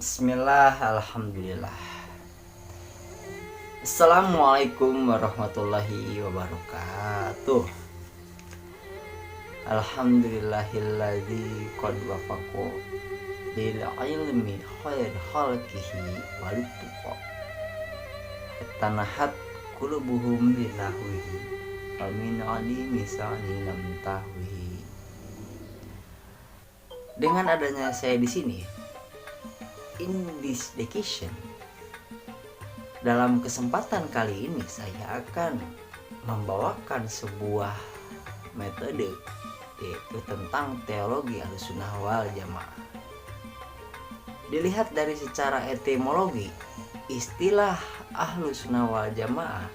Bismillah, alhamdulillah. Assalamualaikum warahmatullahi wabarakatuh. Alhamdulillahilladzi qad wafaqo lil ilmi khair khalqihi walituqa tanahat qulubuhum bilahwihi wa min alimi sani lam tahwihi. Dengan adanya saya di sini in this dedication, dalam kesempatan kali ini saya akan membawakan sebuah metode, yaitu tentang teologi Ahlussunnah wal Jamaah. Dilihat dari secara etimologi, istilah Ahlussunnah wal Jamaah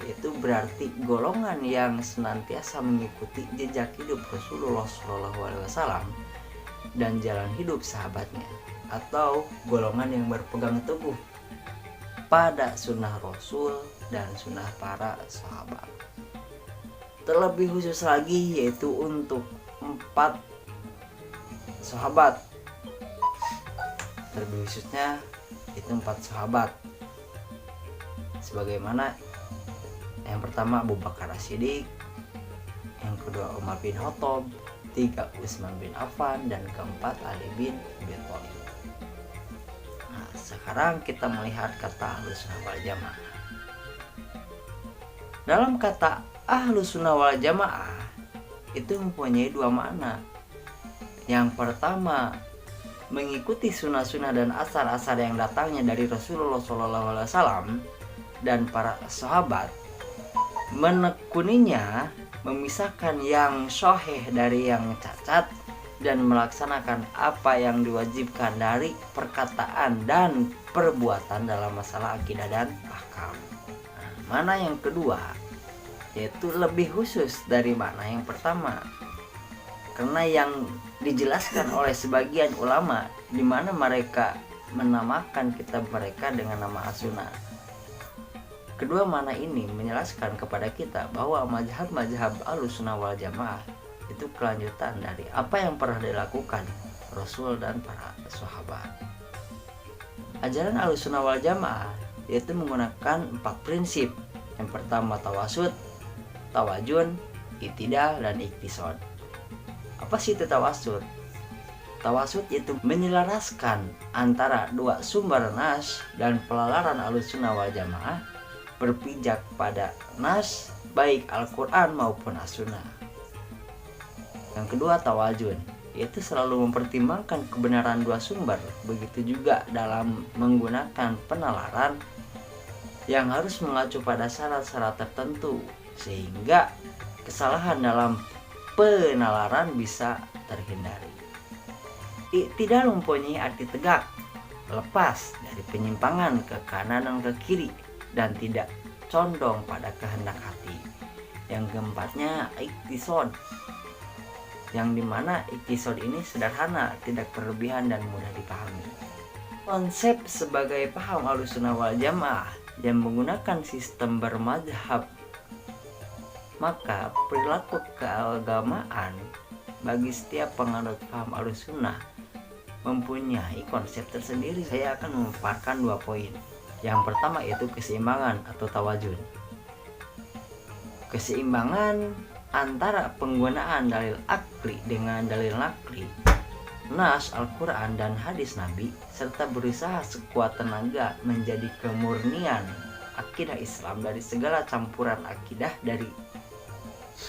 itu berarti golongan yang senantiasa mengikuti jejak hidup Rasulullah SAW dan jalan hidup sahabatnya, atau golongan yang berpegang teguh pada sunnah Rasul dan sunnah para sahabat. Terlebih khusus lagi yaitu untuk 4 sahabat, terlebih khususnya itu 4 sahabat, sebagaimana yang pertama Abu Bakar As-Siddiq, yang kedua Umar bin Khattab, 3 Utsman bin Affan, dan keempat Ali bin Abi Thalib. Nah, sekarang kita melihat kata Ahlussunnah wal Jamaah. Dalam kata Ahlussunnah wal Jamaah itu mempunyai 2 makna. Yang pertama, mengikuti sunnah-sunnah dan asar-asar yang datangnya dari Rasulullah SAW dan para sahabat, menekuninya, memisahkan yang sahih dari yang cacat, dan melaksanakan apa yang diwajibkan dari perkataan dan perbuatan dalam masalah akidah dan ahkam. Nah, mana yang kedua, yaitu lebih khusus dari makna yang pertama, karena yang dijelaskan oleh sebagian ulama, di mana mereka menamakan kitab mereka dengan nama As-Sunnah. Kedua makna ini menjelaskan kepada kita bahwa mazhab Ahlussunnah wal Jamaah itu kelanjutan dari apa yang pernah dilakukan Rasul dan para sahabat. Ajaran Ahlussunnah wal Jamaah yaitu menggunakan 4 prinsip. Yang pertama tawasud, tawajun, iktidal, dan iktisad. Apa sih itu tawasud? Tawasud itu menyelaraskan antara 2 sumber nas dan pelalaran Ahlussunnah wal Jamaah berpijak pada nas baik Al-Quran maupun As-Sunnah. Yang kedua tawajun, yaitu selalu mempertimbangkan kebenaran 2 sumber. Begitu juga dalam menggunakan penalaran yang harus mengacu pada syarat-syarat tertentu, sehingga kesalahan dalam penalaran bisa terhindari. Iktidal mempunyai arti tegak, lepas dari penyimpangan ke kanan dan ke kiri, dan tidak condong pada kehendak hati. Yang keempatnya iktisad, yang dimana iktisad ini sederhana, tidak berlebihan, dan mudah dipahami. Konsep sebagai paham Ahlussunnah wal Jamaah yang menggunakan sistem bermadzhab, maka perilaku keagamaan bagi setiap penganut paham Ahlussunnah mempunyai konsep tersendiri. Saya akan memaparkan 2 poin. Yang pertama yaitu keseimbangan atau tawajun. Keseimbangan antara penggunaan dalil akli dengan dalil nakli, nas Al-Quran dan hadis Nabi, serta berusaha sekuat tenaga menjadi kemurnian akidah Islam dari segala campuran akidah dari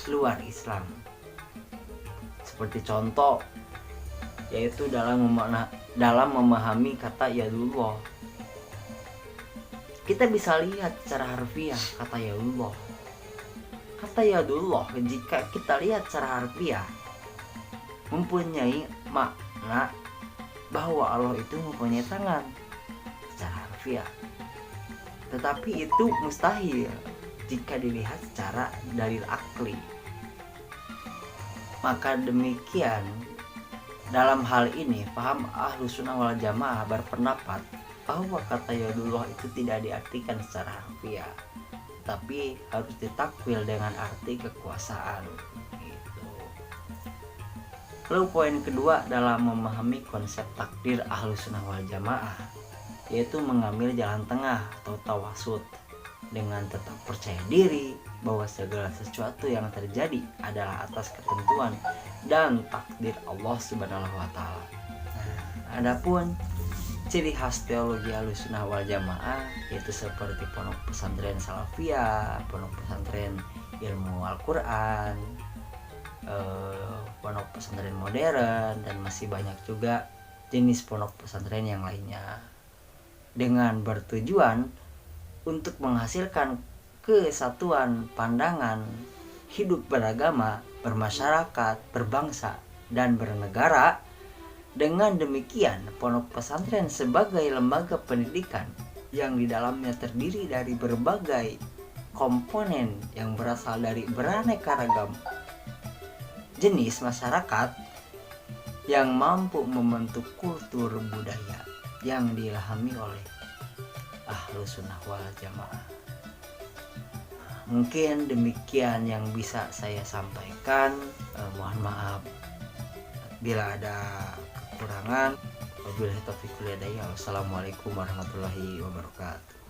luar Islam. Seperti contoh yaitu dalam memahami kata yadullah. Kita bisa lihat secara harfiah kata yadullah. Kata yadullah jika kita lihat secara harfiah mempunyai makna bahwa Allah itu mempunyai tangan secara harfiah. Tetapi itu mustahil jika dilihat secara dalil akli. Maka demikian, dalam hal ini paham Ahlussunnah wal Jamaah berpendapat bahwa kata yadullah itu tidak diartikan secara harfiah, tapi harus ditakwil dengan arti kekuasaan gitu. Lalu poin kedua dalam memahami konsep takdir Ahlus Sunnah wal Jamaah, yaitu mengambil jalan tengah atau tawasud dengan tetap percaya diri bahwa segala sesuatu yang terjadi adalah atas ketentuan dan takdir Allah Subhanahu wa taala. Adapun ciri khas teologi Ahlus Sunnah wal Jamaah yaitu seperti pondok pesantren Salafiyah, pondok pesantren ilmu Al-Qur'an, pondok pesantren modern, dan masih banyak juga jenis pondok pesantren yang lainnya, dengan bertujuan untuk menghasilkan kesatuan pandangan hidup beragama, bermasyarakat, berbangsa, dan bernegara. Dengan demikian, pondok pesantren sebagai lembaga pendidikan yang di dalamnya terdiri dari berbagai komponen yang berasal dari beraneka ragam jenis masyarakat yang mampu membentuk kultur budaya yang diilhami oleh Ahlus Sunnah wal Jamaah. Mungkin demikian yang bisa saya sampaikan. Mohon maaf bila ada kekurangan. Wabillahi taufiq wal hidayah. Wassalamualaikum warahmatullahi wabarakatuh.